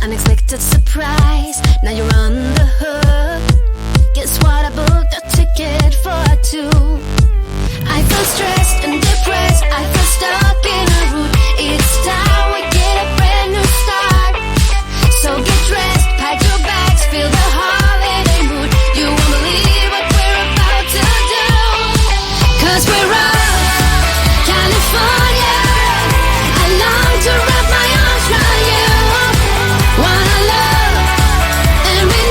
unexpected surprise. Now you're on the hook. Guess what? I booked a ticket for two. I feel stressed and depressed. I feel stuck in a route. It's time we get a brand new start. So get dressed, pack your bags, feel the holiday mood. You won't believe what we're about to do. 'Cause we're off, California. I long to wrap my arms around you. Wanna love and be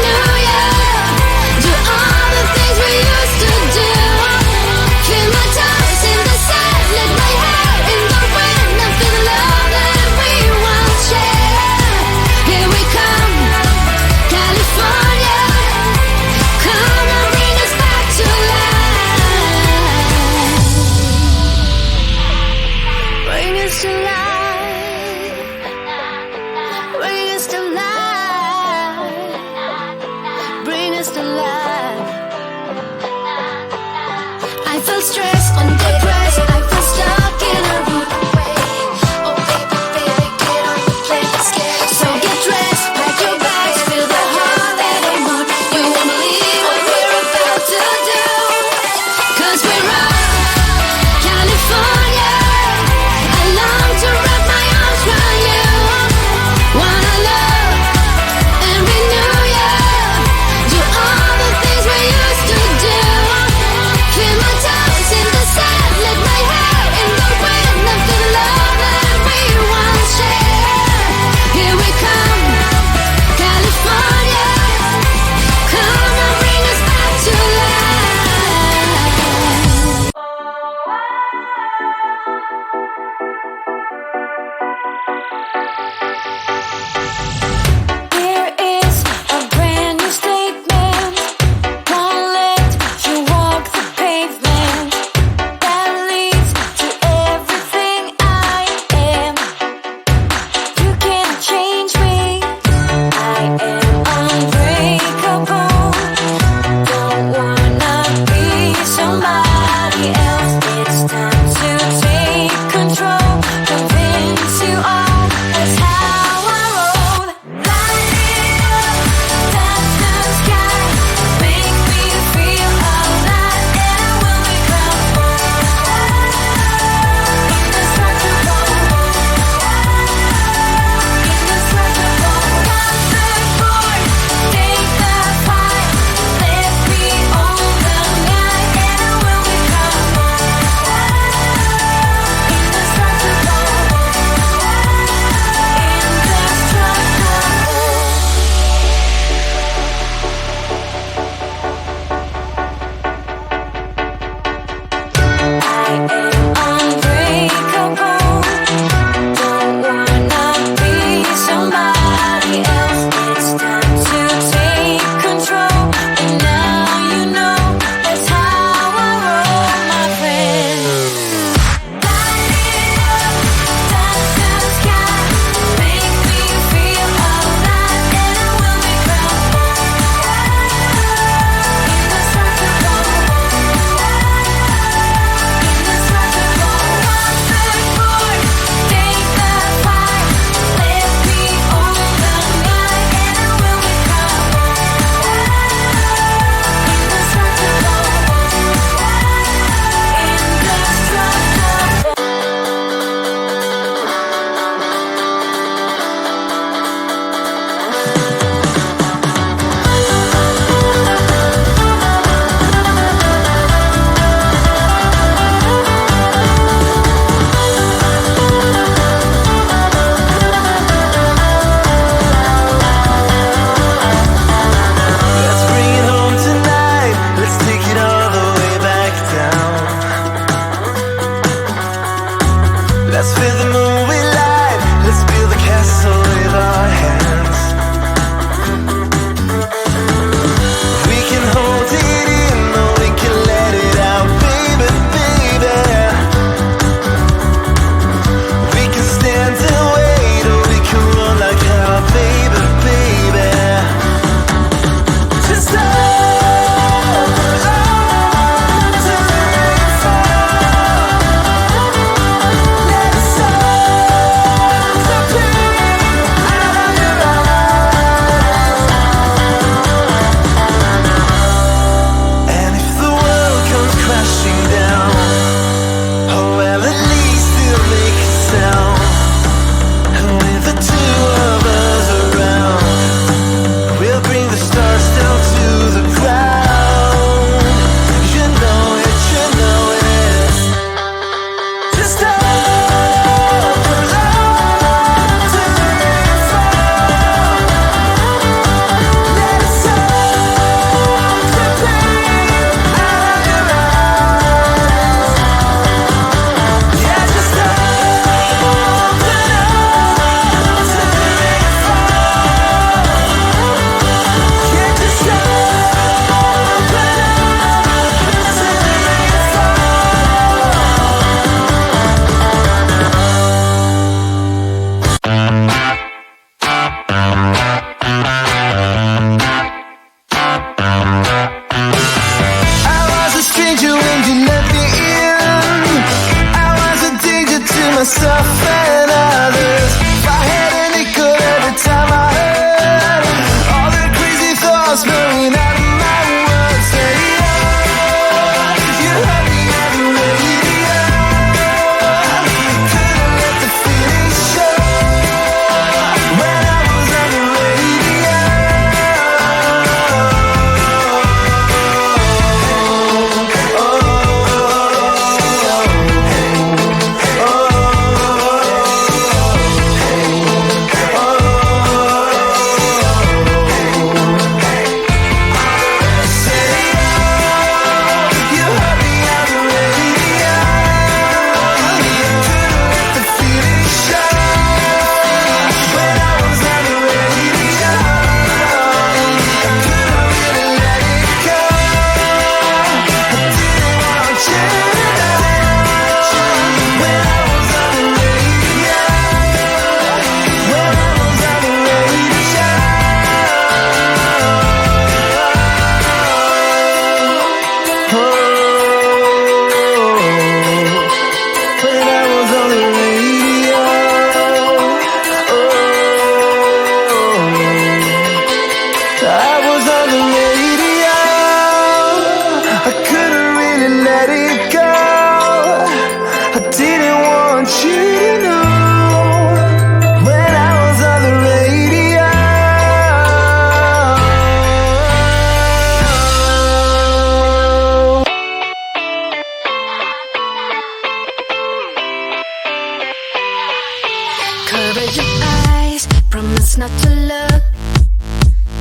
look,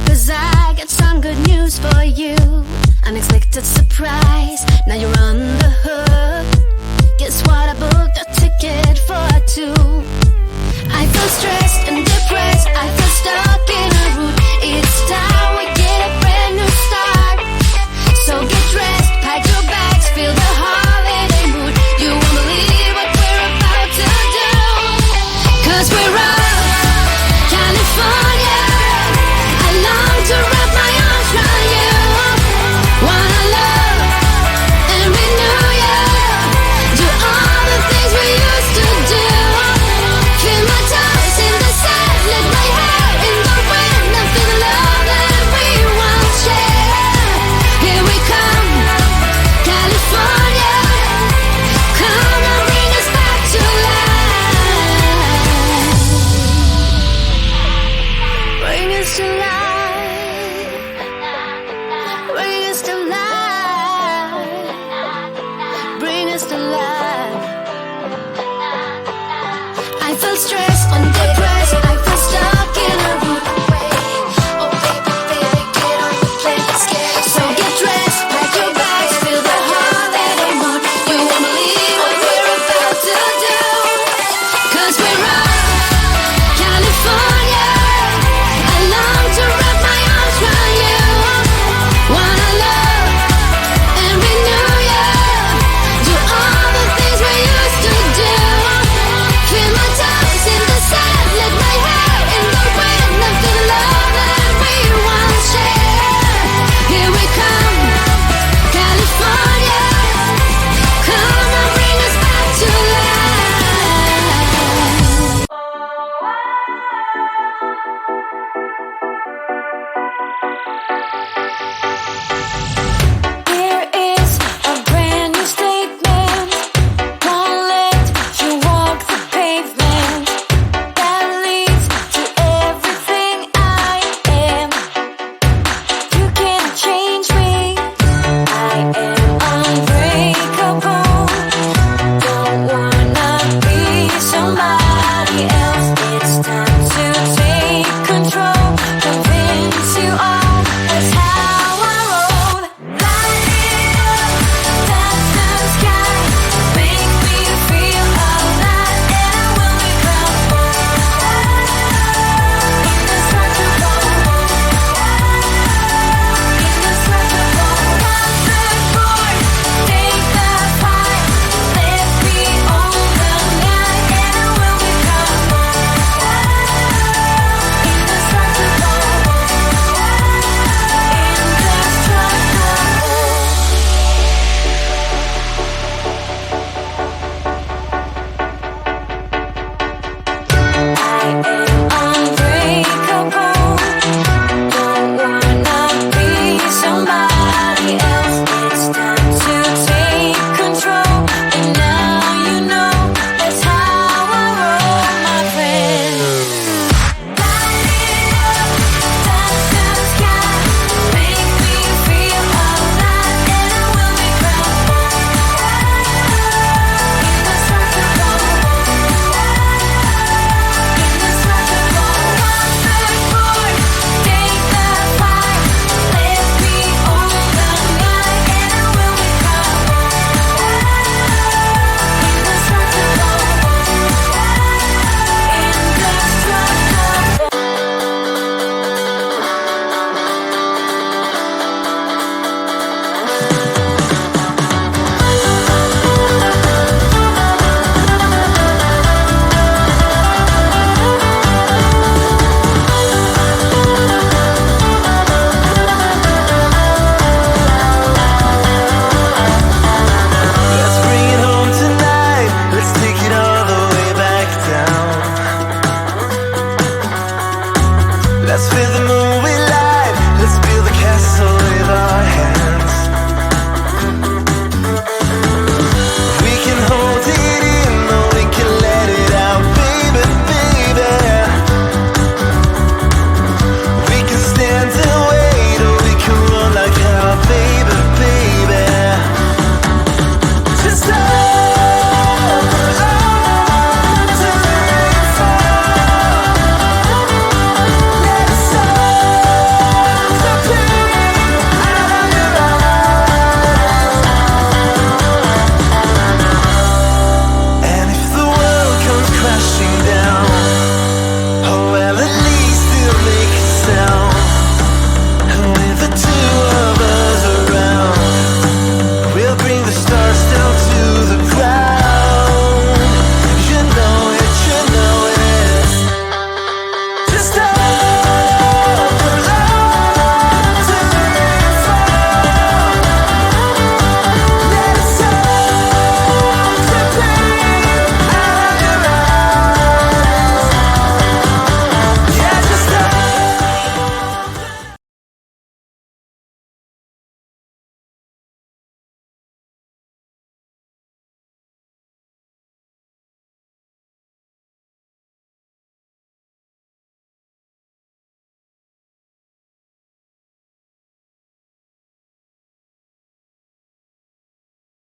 'cause I got some good news for you. Unexpected surprise, now you're on the hook. Guess what, I booked a ticket for two. I feel stressed and depressed, I feel stuck in a route. It's time we get a brand new start. So get dressed, pack your bags, feel the holiday mood. You won't believe what we're about to do, 'cause we're up, California. I long to wrap my arms around you. Wanna love and renew you. Do all the things we used to do. Feel my toes in the sand, let my hair in the wind. I feel the love that we once shared. Here we come, California. Come and bring us back to life. Bring us to life.